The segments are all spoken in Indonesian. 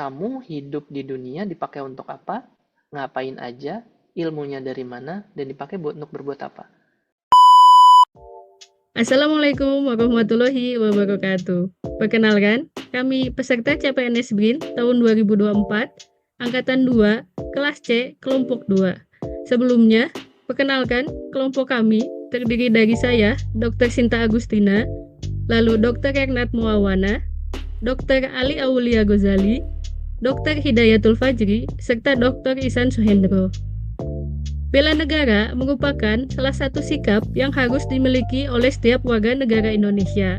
Kamu hidup di dunia dipakai untuk apa? Ngapain aja? Ilmunya dari mana? Dan dipakai untuk berbuat apa? Assalamualaikum warahmatullahi wabarakatuh. Perkenalkan, kami peserta CPNS BRIN tahun 2024, Angkatan 2, kelas C, kelompok 2. Sebelumnya, perkenalkan kelompok kami terdiri dari saya, Dr. Sinta Agustina, lalu Dr. Ernat Muawana, Dr. Ali Aulia Gozali, Dr. Hidayatul Fajri, serta Dr. Isan Suhendro. Bela negara merupakan salah satu sikap yang harus dimiliki oleh setiap warga negara Indonesia.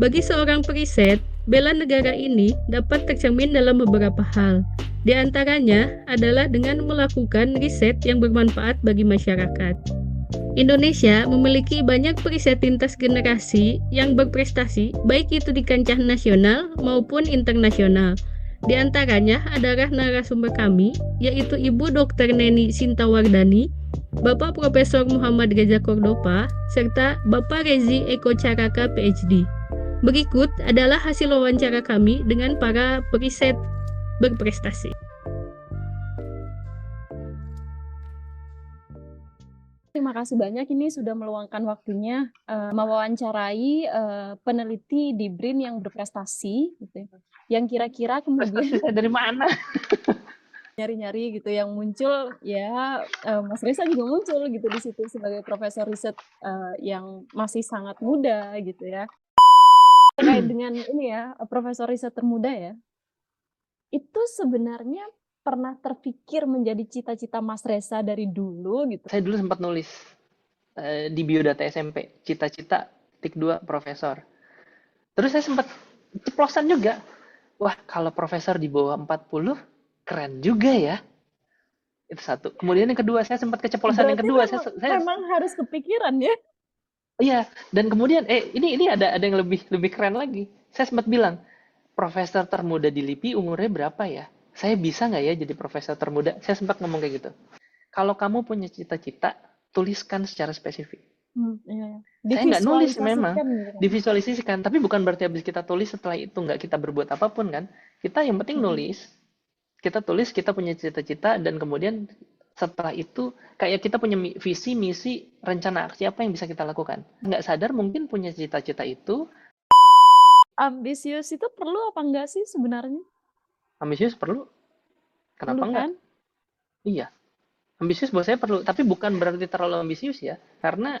Bagi seorang periset, bela negara ini dapat tercermin dalam beberapa hal. Di antaranya adalah dengan melakukan riset yang bermanfaat bagi masyarakat. Indonesia memiliki banyak periset lintas generasi yang berprestasi, baik itu di kancah nasional maupun internasional. Di antaranya adalah narasumber kami, yaitu Ibu Dr. Neni Sintawardani, Bapak Profesor Muhammad Reza Cordopa, serta Bapak Rezi Eko Caraka PhD. Berikut adalah hasil wawancara kami dengan para periset berprestasi. Terima kasih banyak ini sudah meluangkan waktunya mewawancarai peneliti di BRIN yang berprestasi, gitu ya. Yang kira-kira kemudian Prestasi saya dari mana? nyari-nyari gitu yang muncul ya Mas Reza juga muncul gitu di situ sebagai profesor riset yang masih sangat muda gitu ya. Terkait dengan ini ya profesor riset termuda ya. Itu sebenarnya pernah terpikir menjadi cita-cita Mas Reza dari dulu gitu. Saya dulu sempat nulis di biodata SMP, cita-cita tik 2 profesor. Terus saya sempat ceplosan juga. Wah, kalau profesor di bawah 40, keren juga ya. Itu satu. Kemudian yang kedua, saya sempat keceplosan yang Berarti kedua. memang harus kepikiran ya. Iya, dan kemudian ini ada yang lebih keren lagi. Saya sempat bilang, profesor termuda di LIPI umurnya berapa ya? Saya bisa nggak ya jadi profesor termuda? Saya sempat ngomong kayak gitu. Kalau kamu punya cita-cita, tuliskan secara spesifik. Iya. Saya nggak nulis memang, Divisualisasikan gitu kan. divisualisasikan, tapi bukan berarti habis kita tulis setelah itu nggak kita berbuat apapun kan. Kita yang penting nulis, kita tulis kita punya cita-cita dan kemudian setelah itu kayak kita punya visi, misi, rencana aksi apa yang bisa kita lakukan. Nggak sadar mungkin punya cita-cita itu. Ambisius itu perlu apa enggak sih sebenarnya? Ambisius perlu, kenapa Perlu enggak? kan? Iya, ambisius buat saya perlu, tapi bukan berarti terlalu ambisius ya. Karena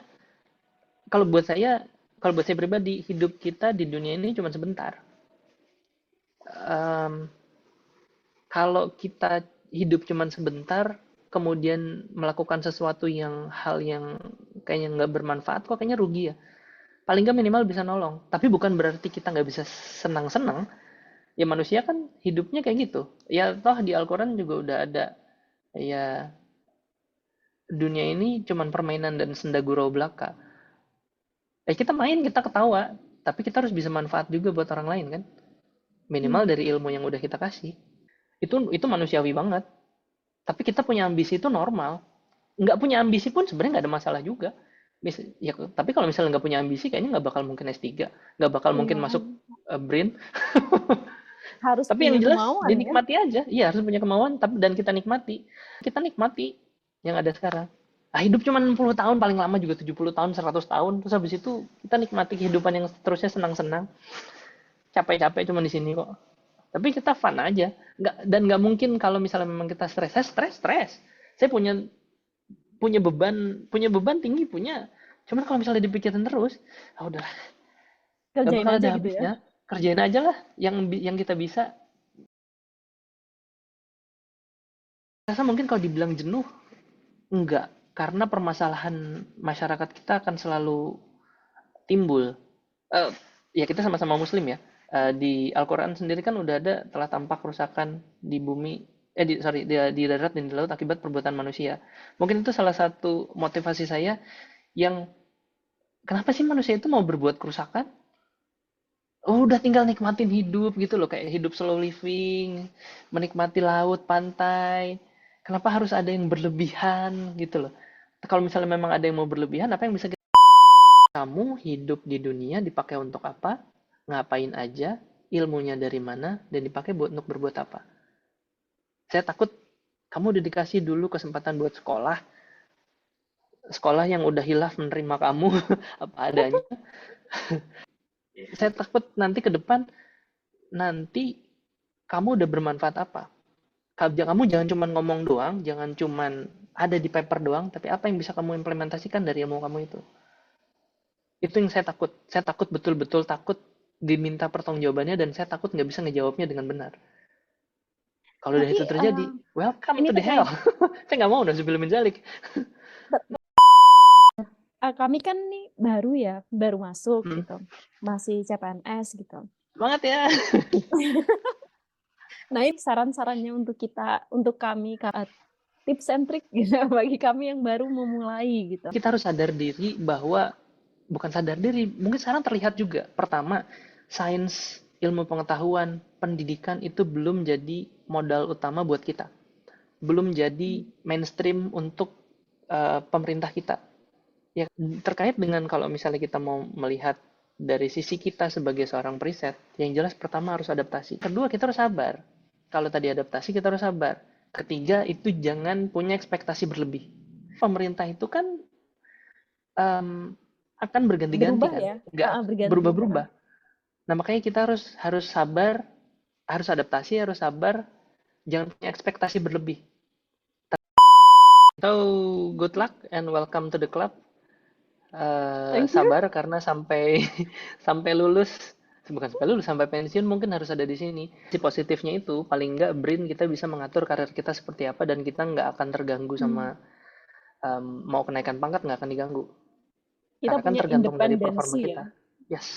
kalau buat saya, kalau buat saya pribadi, hidup kita di dunia ini cuma sebentar. Em, Kalau kita hidup cuma sebentar, kemudian melakukan sesuatu hal yang kayaknya nggak bermanfaat, kok kayaknya rugi ya. Paling nggak minimal bisa nolong. Tapi bukan berarti kita nggak bisa senang-senang. Ya manusia kan hidupnya kayak gitu. Ya toh di Al-Quran juga udah ada. Ya dunia ini cuma permainan dan senda gurau belaka. Kita main, kita ketawa. Tapi kita harus bisa manfaat juga buat orang lain kan. Minimal dari ilmu yang udah kita kasih. Itu manusiawi banget. Tapi kita punya ambisi itu normal. Nggak punya ambisi pun sebenarnya nggak ada masalah juga. Ya, tapi kalau misalnya nggak punya ambisi, kayaknya nggak bakal mungkin S3. Nggak bakal mungkin Iya. masuk BRIN. Harus Tapi yang punya jelas kemauan ya. dinikmati aja. Iya, harus punya kemauan dan kita nikmati. Kita nikmati yang ada sekarang. Nah, hidup cuma 60 tahun, paling lama juga 70 tahun, 100 tahun. Terus habis itu kita nikmati kehidupan yang seterusnya senang-senang. Capek-capek cuma di sini kok. Tapi kita fun aja. Nggak mungkin kalau misalnya memang kita stres. Saya stres. Saya punya beban tinggi punya. Cuman kalau misalnya dipikirin terus, udah nggak Kerjain bakal aja ada gitu ya. habisnya. Kerjain aja lah yang kita bisa. Rasa mungkin kalau dibilang jenuh, enggak. Karena permasalahan masyarakat kita akan selalu timbul. Eh, ya kita sama-sama muslim ya. Di Al-Quran sendiri kan udah ada telah tampak kerusakan di bumi, di darat dan di laut akibat perbuatan manusia. Mungkin itu salah satu motivasi saya yang kenapa sih manusia itu mau berbuat kerusakan? Udah tinggal nikmatin hidup gitu loh, kayak hidup slow living, menikmati laut, pantai. Kenapa harus ada yang berlebihan gitu loh? Kalau misalnya memang ada yang mau berlebihan, apa yang bisa kamu hidup di dunia dipakai untuk apa? Ngapain aja? ilmunya dari mana, dan dipakai untuk berbuat apa. Saya takut kamu udah dikasih dulu kesempatan buat sekolah, sekolah yang udah hilaf menerima kamu apa adanya. Saya takut nanti ke depan, nanti kamu udah bermanfaat apa. Kamu jangan cuma ngomong doang, jangan cuma ada di paper doang, tapi apa yang bisa kamu implementasikan dari ilmu kamu itu. Itu yang saya takut. Saya takut, betul-betul takut diminta pertanggungjawabannya, dan saya takut nggak bisa ngejawabnya dengan benar. Kalau udah Tapi itu terjadi, welcome ini to the hell. Saya nggak mau nasib menjalik. kami kan nih baru masuk Hmm. gitu, masih CPNS gitu. Semangat ya. Nah, ini saran-sarannya untuk kami, tips and trick gitu bagi kami yang baru memulai gitu. Kita harus sadar diri bahwa, bukan sadar diri, mungkin sekarang terlihat juga. Pertama, sains, ilmu pengetahuan, pendidikan itu belum jadi modal utama buat kita. Belum jadi mainstream untuk pemerintah kita. Ya, terkait dengan kalau misalnya kita mau melihat dari sisi kita sebagai seorang periset, yang jelas pertama harus adaptasi. Kedua, kita harus sabar. Kalau tadi adaptasi, kita harus sabar. Ketiga, itu jangan punya ekspektasi berlebih. Pemerintah itu kan akan berganti-ganti Berubah kan, ya, nggak berganti. berubah-berubah. Nah, makanya kita harus sabar, harus adaptasi, harus sabar, jangan punya ekspektasi berlebih. So, good luck and welcome to the club. Thank you. Sabar karena sampai sampai lulus, bukan sampai lulus, sampai pensiun mungkin harus ada di sini. Si positifnya itu paling nggak brain kita bisa mengatur karir kita seperti apa, dan kita nggak akan terganggu sama mau kenaikan pangkat, nggak akan diganggu. Kita Karena kan punya tergantung dari performa independensi ya, kita. Yes.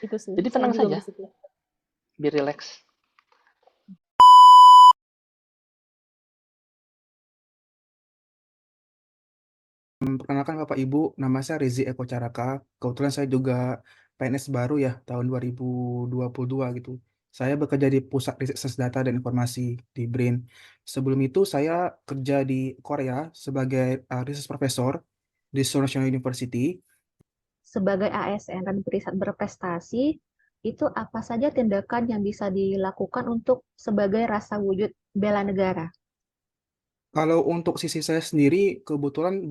itu sih. Jadi Saya tenang juga saja, berpikir. be relax. Perkenalkan Bapak Ibu, nama saya Rizy Eko Caraka. Kebetulan saya juga PNS baru ya, tahun 2022 gitu. Saya bekerja di Pusat Riset Sains Data dan Informasi di BRIN. Sebelum itu saya kerja di Korea sebagai research professor di Seoul National University. Sebagai ASN dan riset berprestasi, itu apa saja tindakan yang bisa dilakukan untuk sebagai rasa wujud bela negara? Kalau untuk sisi saya sendiri, kebetulan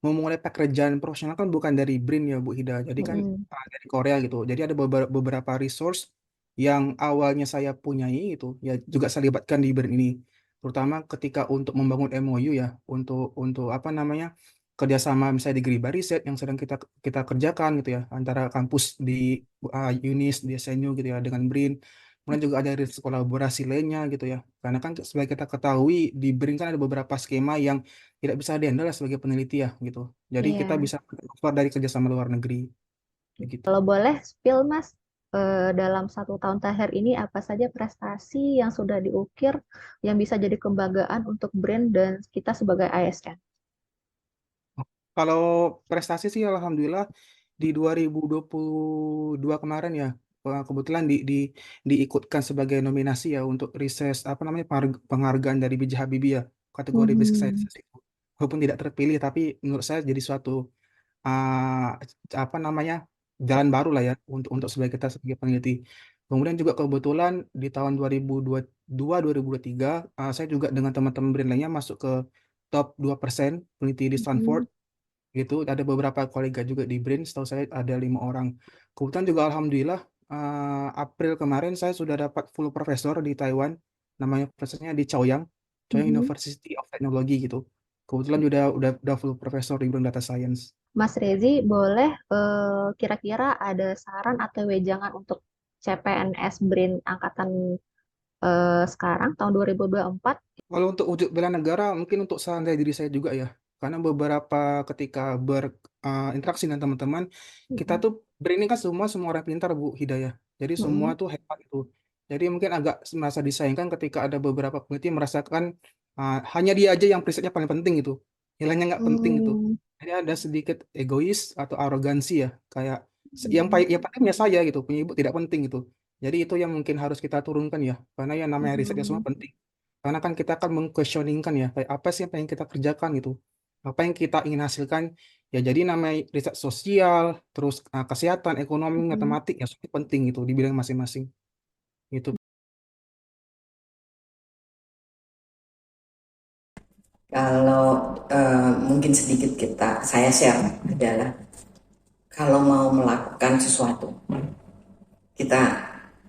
memulai pekerjaan profesional kan bukan dari BRIN ya Bu Hida, jadi kan Mm-mm. dari Korea gitu. Jadi ada beberapa resource yang awalnya saya punyai itu, ya juga saya libatkan di BRIN ini, terutama ketika untuk membangun MOU ya, untuk apa namanya, kerjasama misalnya di Geriba Riset yang sedang kita kita kerjakan gitu ya, antara kampus di UNIS, di SNU gitu ya dengan BRIN. Kemudian juga ada riset kolaborasi lainnya gitu ya. Karena kan sebagai kita ketahui di BRIN kan ada beberapa skema yang tidak bisa dihandle sebagai peneliti ya gitu. Jadi kita Iya. bisa keluar dari kerjasama luar negeri kayak gitu. Kalau boleh spill Mas, dalam 1 tahun terakhir ini apa saja prestasi yang sudah diukir yang bisa jadi kebanggaan untuk brand dan kita sebagai ASN? Kalau prestasi sih alhamdulillah di 2022 kemarin ya, kebetulan diikutkan sebagai nominasi ya untuk riset apa namanya, penghargaan dari B.J. Habibie ya, kategori basic Hmm. sciences itu. Walaupun tidak terpilih tapi menurut saya jadi suatu apa namanya, jalan baru lah ya untuk sebagai kita sebagai peneliti. Kemudian juga kebetulan di tahun 2022 2023 saya juga dengan teman-teman BRIN lainnya masuk ke top 2% peneliti di Stanford Hmm. gitu. Ada beberapa kolega juga di BRIN, setahu saya ada 5 orang. Kebetulan juga alhamdulillah April kemarin saya sudah dapat full profesor di Taiwan, namanya profesornya di Chaoyang Mhm. University of Technology gitu. Kebetulan udah full profesor di bidang data science. Mas Rezi, boleh kira-kira ada saran atau wejangan untuk CPNS BRIN angkatan sekarang tahun 2024? Kalau untuk wujud bela negara, mungkin untuk saran dari diri saya juga ya. Karena beberapa ketika berinteraksi dengan teman-teman, kita Mhm. tuh BRIN ini kan semua orang pintar Bu Hidayah. Jadi semua Mhm. tuh hebat itu. Jadi mungkin agak merasa disayangkan ketika ada beberapa peneliti merasakan hanya dia aja yang risetnya paling penting gitu. Nilainya nggak penting gitu. Hmm. Jadi ada sedikit egois atau arogansi ya. Kayak Mhm. yang penting punya saya gitu, punya ibu tidak penting gitu. Jadi itu yang mungkin harus kita turunkan ya. Karena yang namanya risetnya semua Mhm. penting. Karena kan kita akan meng-questioningkan ya, kayak apa sih yang pengen kita kerjakan gitu. Apa yang kita ingin hasilkan Ya jadi namanya riset sosial, terus kesehatan, ekonomi, matematik ya sangat penting itu di bidang masing-masing. Itu. Kalau mungkin sedikit saya share adalah kalau mau melakukan sesuatu, kita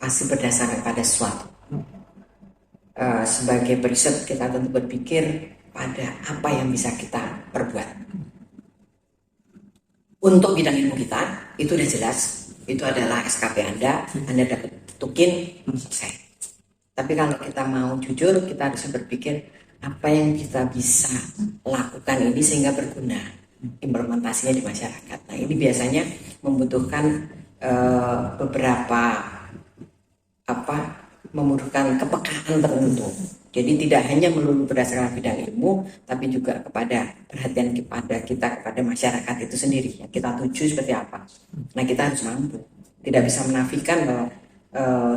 pasti berdasarkan pada sesuatu. Sebagai periset kita tentu berpikir pada apa yang bisa kita perbuat. Untuk bidang ilmu kita, itu udah jelas, itu adalah SKP Anda dapat tukin, selesai. Tapi kalau kita mau jujur, kita harus berpikir apa yang kita bisa lakukan ini sehingga berguna implementasinya di masyarakat. Nah ini biasanya membutuhkan membutuhkan kepekaan tertentu. Jadi tidak hanya melulu berdasarkan bidang ilmu, tapi juga kepada perhatian kepada masyarakat itu sendiri. Yang kita tuju seperti apa. Nah kita harus mampu. Tidak bisa menafikan bahwa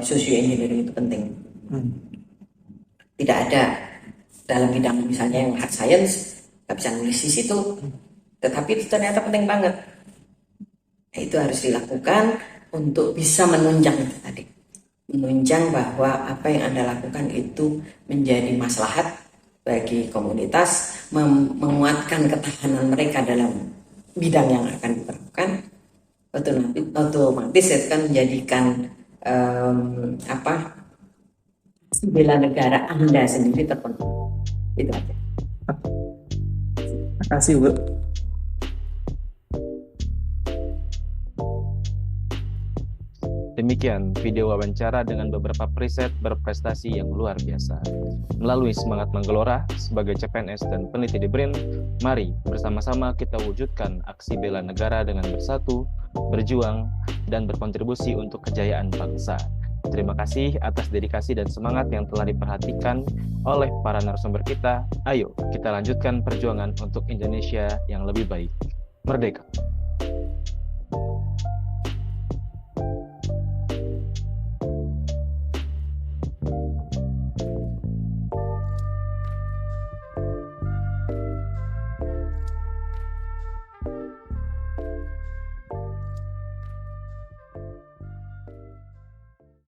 socio engineering itu penting. Tidak ada dalam bidang misalnya yang hard science nggak bisa nulis di situ, tetapi itu ternyata penting banget. Nah, itu harus dilakukan untuk bisa menunjang itu tadi. Menunjang bahwa apa yang Anda lakukan itu menjadi maslahat bagi komunitas, menguatkan ketahanan mereka dalam bidang yang akan dilakukan, otomatis itu kan menjadikan bela negara Anda sendiri terpenuhi. Itu aja. Terima kasih, Bu. Demikian video wawancara dengan beberapa preset berprestasi yang luar biasa. Melalui semangat menggelora sebagai CPNS dan peneliti di BRIN, mari bersama-sama kita wujudkan aksi bela negara dengan bersatu, berjuang, dan berkontribusi untuk kejayaan bangsa. Terima kasih atas dedikasi dan semangat yang telah diperhatikan oleh para narasumber kita. Ayo, kita lanjutkan perjuangan untuk Indonesia yang lebih baik. Merdeka!